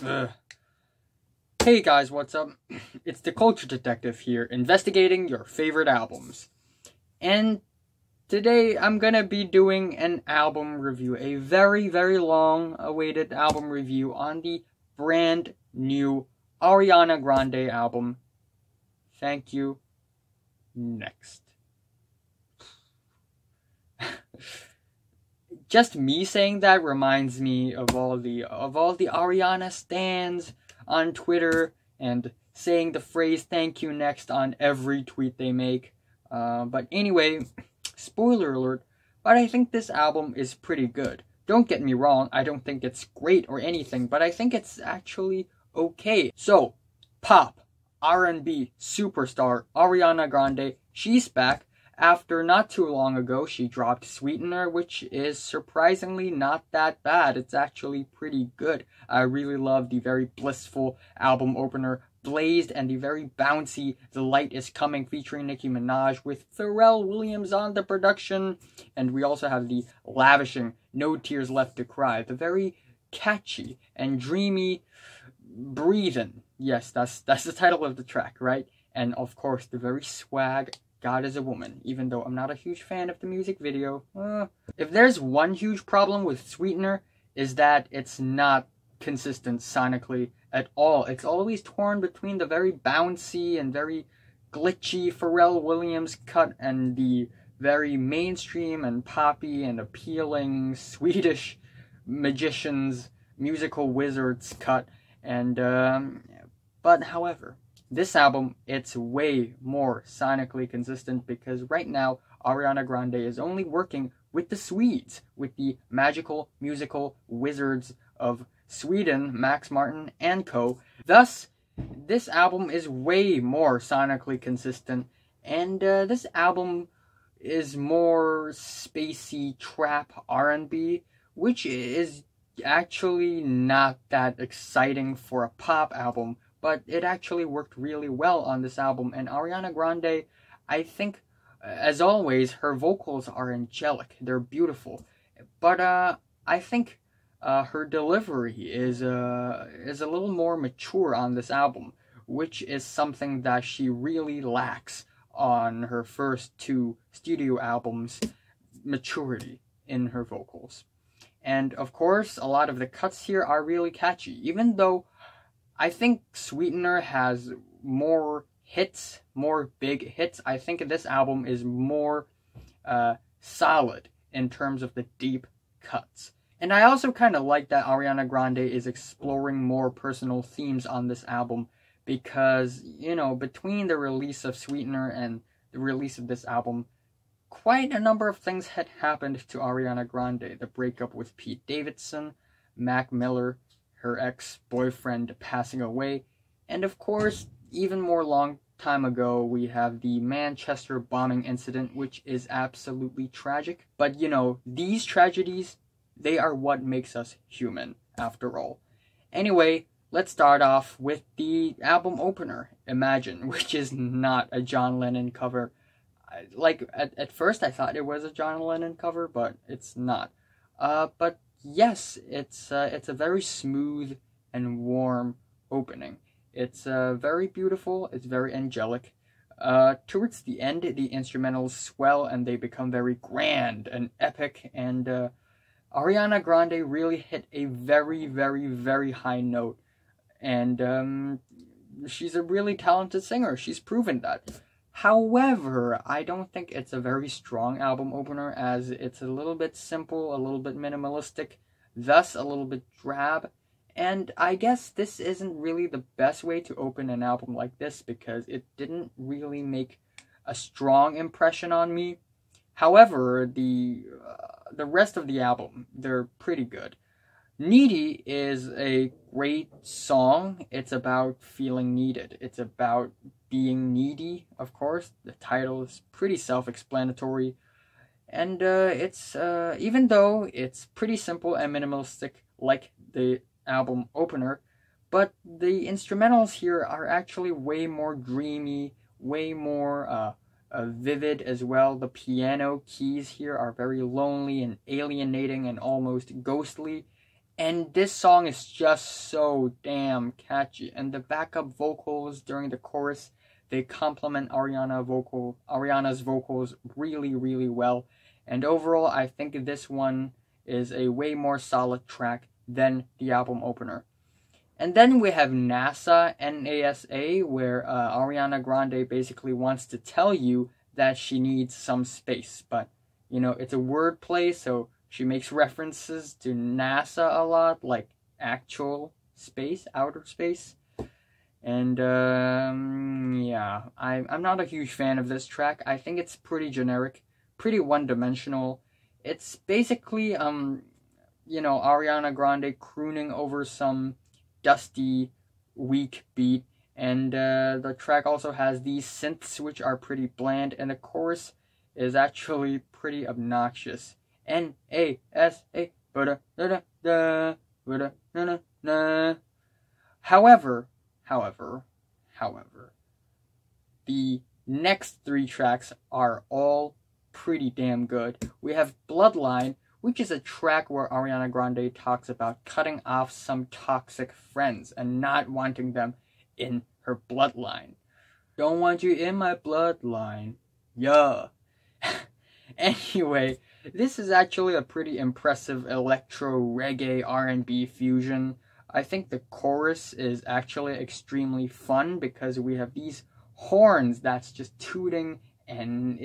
Ugh. Hey guys, what's up? It's the Culture Detective here, investigating your favorite albums. And today I'm gonna be doing an album review, a very, very long awaited album review on the brand new Ariana Grande album. Thank you. Next. Just me saying that reminds me of all the Ariana stans on Twitter and saying the phrase "thank you next" on every tweet they make. But anyway, spoiler alert, but I think this album is pretty good. Don't get me wrong, I don't think it's great or anything, but I think it's actually okay. So, pop, R&B superstar Ariana Grande, she's back. After not too long ago, she dropped Sweetener, which is surprisingly not that bad. It's actually pretty good. I really love the very blissful album opener, Blazed, and the very bouncy The Light Is Coming featuring Nicki Minaj with Pharrell Williams on the production. And we also have the lavishing No Tears Left to Cry, the very catchy and dreamy Breathin'. Yes, that's the title of the track, right? And of course, the very swag God Is a Woman, even though I'm not a huge fan of the music video. If there's one huge problem with Sweetener, is that it's not consistent sonically at all. It's always torn between the very bouncy and very glitchy Pharrell Williams cut and the very mainstream and poppy and appealing Swedish magicians, musical wizards cut. And, but however, this album, it's way more sonically consistent because right now, Ariana Grande is only working with the Swedes, with the magical musical wizards of Sweden, Max Martin and co. Thus, this album is way more sonically consistent, and this album is more spacey trap R&B, which is actually not that exciting for a pop album, but it actually worked really well on this album. And Ariana Grande, I think, as always, her vocals are angelic. They're beautiful. But I think her delivery is a little more mature on this album, which is something that she really lacks on her first two studio albums, maturity in her vocals. And of course, a lot of the cuts here are really catchy, even though I think Sweetener has more hits, more big hits. I think this album is more solid in terms of the deep cuts. And I also kind of like that Ariana Grande is exploring more personal themes on this album because, you know, between the release of Sweetener and the release of this album, quite a number of things had happened to Ariana Grande. The breakup with Pete Davidson, Mac Miller, her ex-boyfriend passing away, and of course, even more long time ago, we have the Manchester bombing incident, which is absolutely tragic. But you know, these tragedies, they are what makes us human, after all. Anyway, let's start off with the album opener, Imagine, which is not a John Lennon cover. Like, at first I thought it was a John Lennon cover, but it's not. But yes, it's a very smooth and warm opening. It's very beautiful, it's very angelic. Towards the end, the instrumentals swell and they become very grand and epic, and Ariana Grande really hit a very, very, very high note. And she's a really talented singer, she's proven that. However, I don't think it's a very strong album opener, as it's a little bit simple, a little bit minimalistic, thus a little bit drab. And I guess this isn't really the best way to open an album like this because it didn't really make a strong impression on me. However, the rest of the album, they're pretty good. Needy is a great song. It's about feeling needed. It's about being needy, of course. The title is pretty self-explanatory. And it's, even though it's pretty simple and minimalistic like the album opener, but the instrumentals here are actually way more dreamy, way more vivid as well. The piano keys here are very lonely and alienating and almost ghostly. And this song is just so damn catchy. And the backup vocals during the chorus, they complement Ariana's vocals really, really well. And overall, I think this one is a way more solid track than the album opener. And then we have NASA, N-A-S-A, where Ariana Grande basically wants to tell you that she needs some space. But, you know, it's a wordplay, so she makes references to NASA a lot, like actual space, outer space. And, yeah, I'm not a huge fan of this track. I think it's pretty generic, pretty one-dimensional. It's basically, you know, Ariana Grande crooning over some dusty, weak beat. And the track also has these synths, which are pretty bland. And the chorus is actually pretty obnoxious. N-A-S-A, ba-da-da-da-da, ba-da-da-da-da. However, the next three tracks are all pretty damn good. We have Bloodline, which is a track where Ariana Grande talks about cutting off some toxic friends and not wanting them in her bloodline. Don't want you in my bloodline. Yeah. Anyway, this is actually a pretty impressive electro reggae R&B fusion. I think the chorus is actually extremely fun because we have these horns that's just tooting, and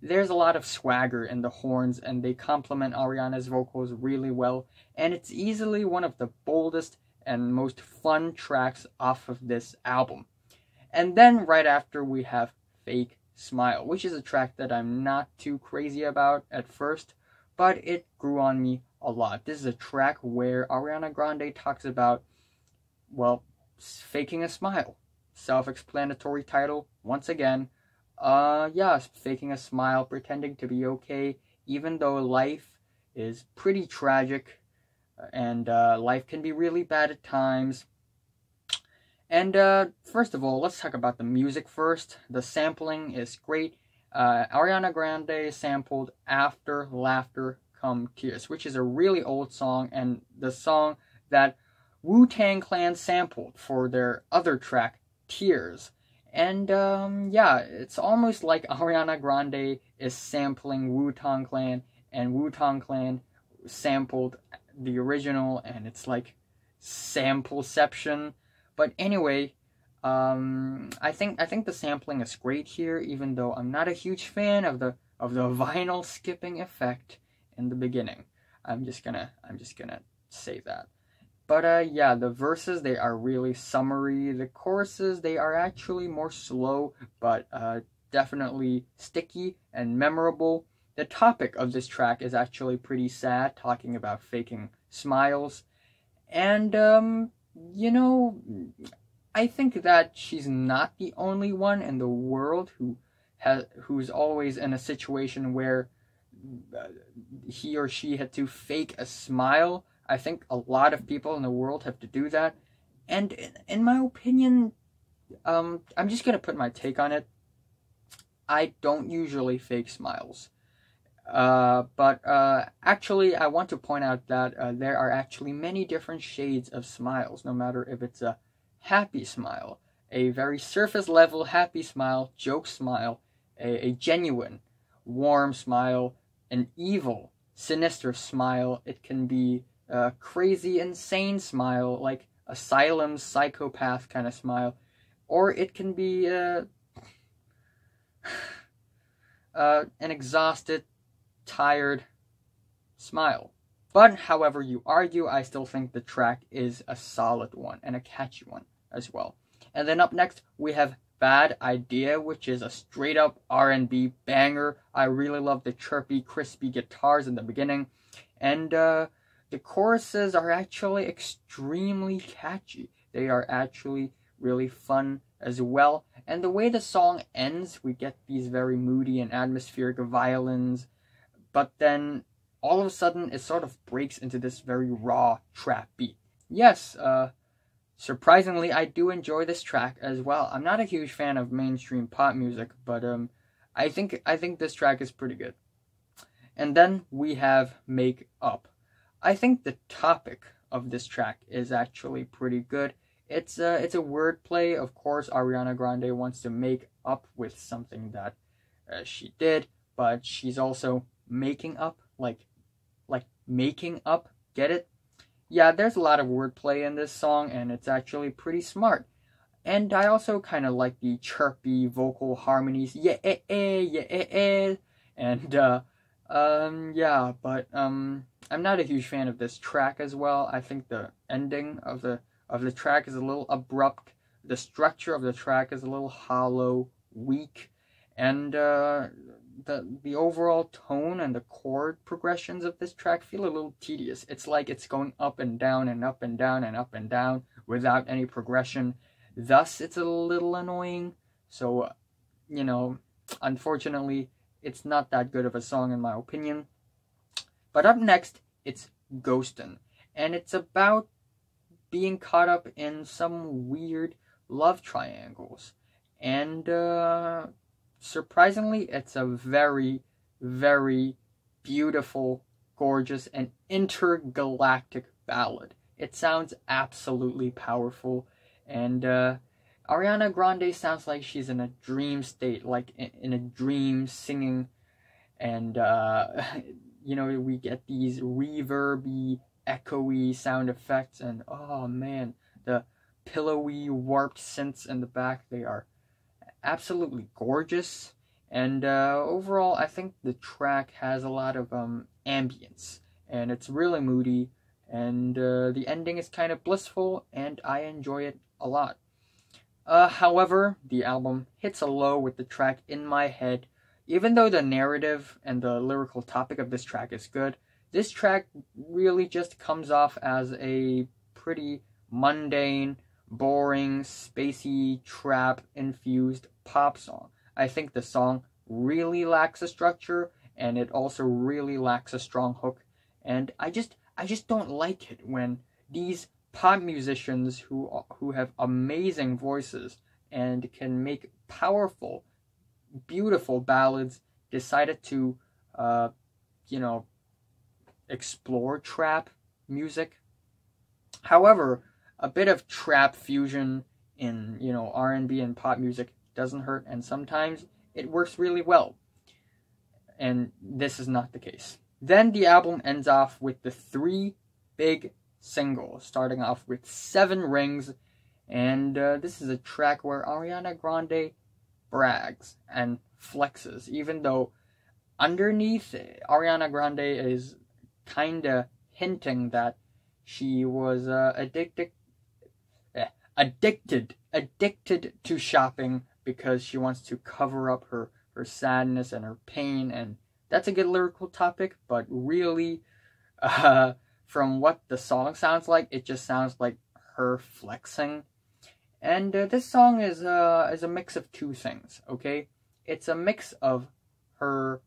there's a lot of swagger in the horns, and they complement Ariana's vocals really well, and it's easily one of the boldest and most fun tracks off of this album. And then right after we have Fake Smile, which is a track that I'm not too crazy about at first, but it grew on me a lot. This is a track where Ariana Grande talks about, well, faking a smile. Self-explanatory title, once again. Yeah, faking a smile, pretending to be okay, even though life is pretty tragic, and life can be really bad at times. And first of all, let's talk about the music first. The sampling is great. Ariana Grande sampled After Laughter Come Tears, which is a really old song, and the song that Wu-Tang Clan sampled for their other track, Tears. And yeah, it's almost like Ariana Grande is sampling Wu-Tang Clan, and Wu-Tang Clan sampled the original, and it's like sampleception. But anyway, I think the sampling is great here, even though I'm not a huge fan of the vinyl skipping effect in the beginning. I'm just gonna say that. But yeah, the verses, they are really summary. The choruses, they are actually more slow, but definitely sticky and memorable. The topic of this track is actually pretty sad, talking about faking smiles. And you know, I think that she's not the only one in the world who's always in a situation where he or she had to fake a smile. I think a lot of people in the world have to do that. And in my opinion, I'm just going to put my take on it. I don't usually fake smiles. But actually, I want to point out that there are actually many different shades of smiles, no matter if it's a happy smile, a very surface level happy smile, joke smile, a genuine, warm smile, an evil, sinister smile. It can be a crazy, insane smile, like asylum, psychopath kind of smile, or it can be an exhausted, tired smile. But however you argue, I still think the track is a solid one and a catchy one as well. And then up next we have Bad Idea, which is a straight up R&B banger. I really love the chirpy, crispy guitars in the beginning, and the choruses are actually extremely catchy. They are actually really fun as well. And the way the song ends, we get these very moody and atmospheric violins, but then all of a sudden it sort of breaks into this very raw trap beat. Yes, surprisingly, I do enjoy this track as well. I'm not a huge fan of mainstream pop music, but I think this track is pretty good. And then we have Make Up. I think the topic of this track is actually pretty good. It's a wordplay. Of course, Ariana Grande wants to make up with something that she did, but she's also making up, like making up. Get it? Yeah, there's a lot of wordplay in this song, and it's actually pretty smart. And I also kind of like the chirpy vocal harmonies. Yeah, and yeah, but I'm not a huge fan of this track as well. I think the ending of the track is a little abrupt. The structure of the track is a little hollow, weak, and the overall tone and the chord progressions of this track feel a little tedious. It's like it's going up and down and up and down and up and down without any progression. Thus, it's a little annoying. So, unfortunately, it's not that good of a song in my opinion. But up next, it's Ghostin'. And it's about being caught up in some weird love triangles. And surprisingly, it's a very, very beautiful, gorgeous, and intergalactic ballad. It sounds absolutely powerful. And Ariana Grande sounds like she's in a dream state, like in a dream singing. And, we get these reverby, echoey sound effects. And, oh man, the pillowy, warped synths in the back, they are absolutely gorgeous. And overall, I think the track has a lot of ambience. And it's really moody. And the ending is kind of blissful, and I enjoy it a lot. However, the album hits a low with the track In My Head. Even though the narrative and the lyrical topic of this track is good, this track really just comes off as a pretty mundane, boring, spacey, trap-infused pop song. I think the song really lacks a structure, and it also really lacks a strong hook. And I just don't like it when these pop musicians who have amazing voices and can make powerful, beautiful ballads decided to, explore trap music. However, a bit of trap fusion in, R&B and pop music doesn't hurt, and sometimes it works really well. And this is not the case. Then the album ends off with the 3 big singles, starting off with 7 Rings, and this is a track where Ariana Grande brags and flexes, even though underneath Ariana Grande is kinda hinting that she was addicted to shopping because she wants to cover up her sadness and her pain, and that's a good lyrical topic, but really, from what the song sounds like, it just sounds like her flexing. And this song is a mix of 2 things, okay? It's a mix of her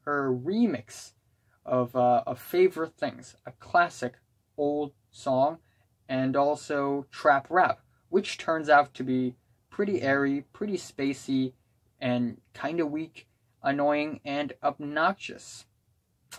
remix of Favorite Things, a classic old song, and also trap rap, which turns out to be pretty airy, pretty spacey, and kind of weak, annoying, and obnoxious,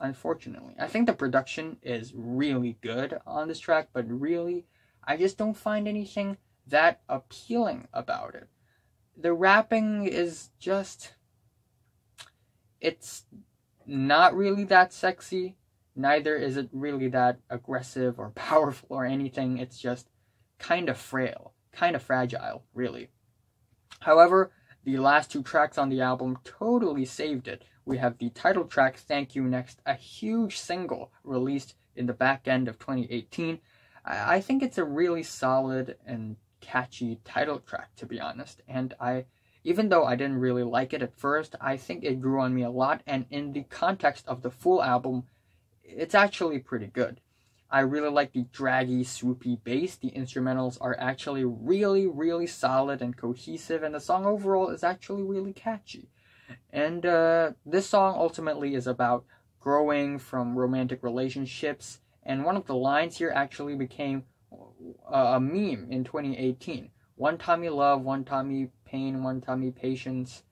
unfortunately. I think the production is really good on this track, but really, I just don't find anything that appealing about it. The rapping is just, it's not really that sexy, neither is it really that aggressive or powerful or anything. It's just kind of frail, kind of fragile, really. However, the last 2 tracks on the album totally saved it. We have the title track, Thank You Next, a huge single released in the back end of 2018. I think it's a really solid and catchy title track, to be honest. And even though I didn't really like it at first, I think it grew on me a lot. And in the context of the full album, it's actually pretty good. I really like the draggy, swoopy bass. The instrumentals are actually really, really solid and cohesive, and the song overall is actually really catchy. And this song ultimately is about growing from romantic relationships, and one of the lines here actually became a meme in 2018. One Tommy love, one Tommy pain, one Tommy patience.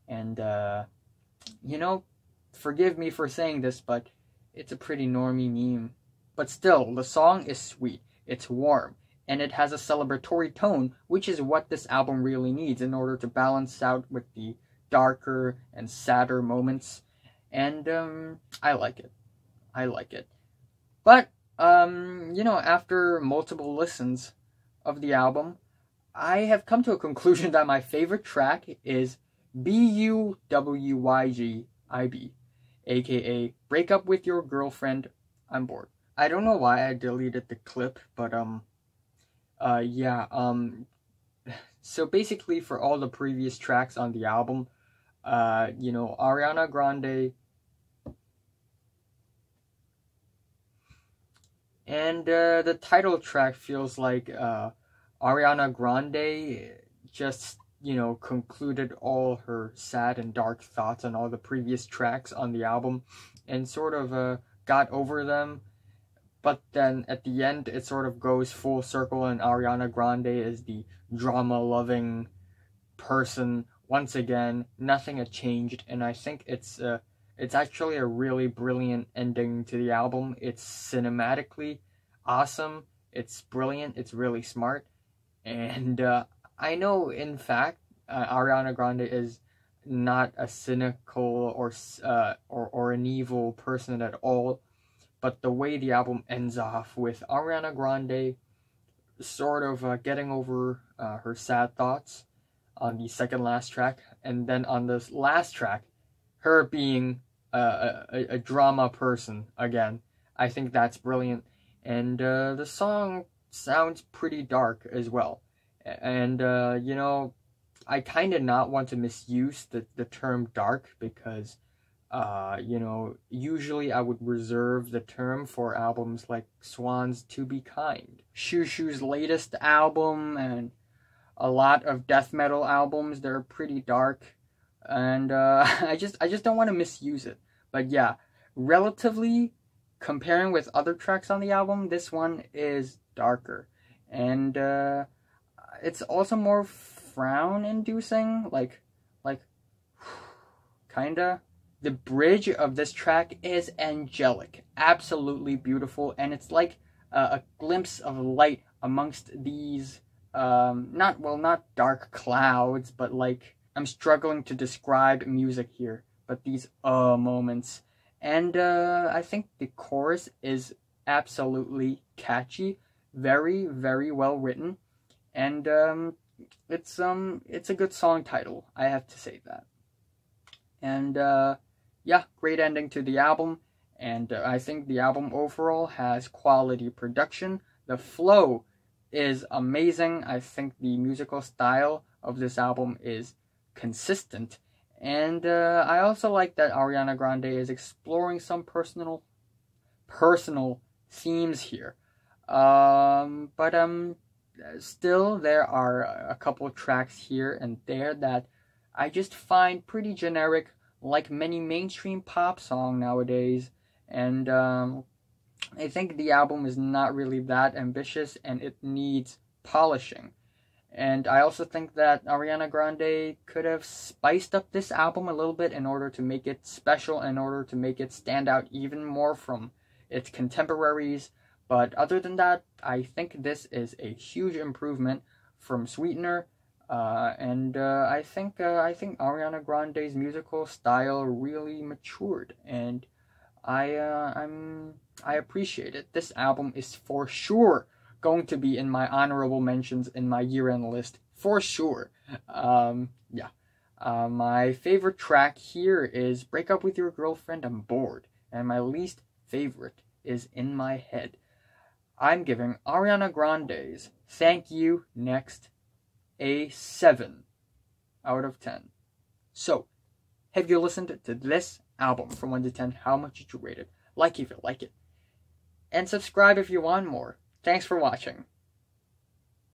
And, forgive me for saying this, but it's a pretty normie meme. But still, the song is sweet, it's warm, and it has a celebratory tone, which is what this album really needs in order to balance out with the darker and sadder moments. And I like it. I like it. But after multiple listens of the album, I have come to a conclusion that my favorite track is BUWYGIB, aka Break Up With Your Girlfriend, I'm Bored. I don't know why I deleted the clip, but so basically for all the previous tracks on the album, Ariana Grande and the title track feels like Ariana Grande just, concluded all her sad and dark thoughts on all the previous tracks on the album and sort of got over them. But then at the end, it sort of goes full circle, and Ariana Grande is the drama-loving person once again. Nothing had changed, and I think it's actually a really brilliant ending to the album. It's cinematically awesome. It's brilliant. It's really smart, and I know, in fact, Ariana Grande is not a cynical or an evil person at all. But the way the album ends off with Ariana Grande sort of getting over her sad thoughts on the second last track, and then on this last track, her being a drama person again, I think that's brilliant. And the song sounds pretty dark as well. And, I kind of not want to misuse the term dark because usually I would reserve the term for albums like Swan's To Be Kind. Shushu's latest album and a lot of death metal albums, they're pretty dark. And I just don't want to misuse it. But yeah, relatively comparing with other tracks on the album, this one is darker. And it's also more frown-inducing, like kinda. The bridge of this track is angelic, absolutely beautiful, and it's like a glimpse of light amongst these, not dark clouds, but like, I'm struggling to describe music here, but these moments. And I think the chorus is absolutely catchy, very, very well written, and it's a good song title, I have to say that. And great ending to the album, and I think the album overall has quality production. The flow is amazing. I think the musical style of this album is consistent, and I also like that Ariana Grande is exploring some personal themes here. Still, there are a couple tracks here and there that I just find pretty generic, like many mainstream pop song nowadays, and I think the album is not really that ambitious and it needs polishing. And I also think that Ariana Grande could have spiced up this album a little bit in order to make it special, in order to make it stand out even more from its contemporaries. But other than that, I think this is a huge improvement from Sweetener. I think Ariana Grande's musical style really matured, and I appreciate it. This album is for sure going to be in my honorable mentions in my year-end list, for sure. My favorite track here is Break Up With Your Girlfriend, I'm Bored, and my least favorite is In My Head. I'm giving Ariana Grande's Thank You Next a 7 out of 10. So, have you listened to this album from 1 to 10? How much did you rate it? Like if you like it. And subscribe if you want more. Thanks for watching.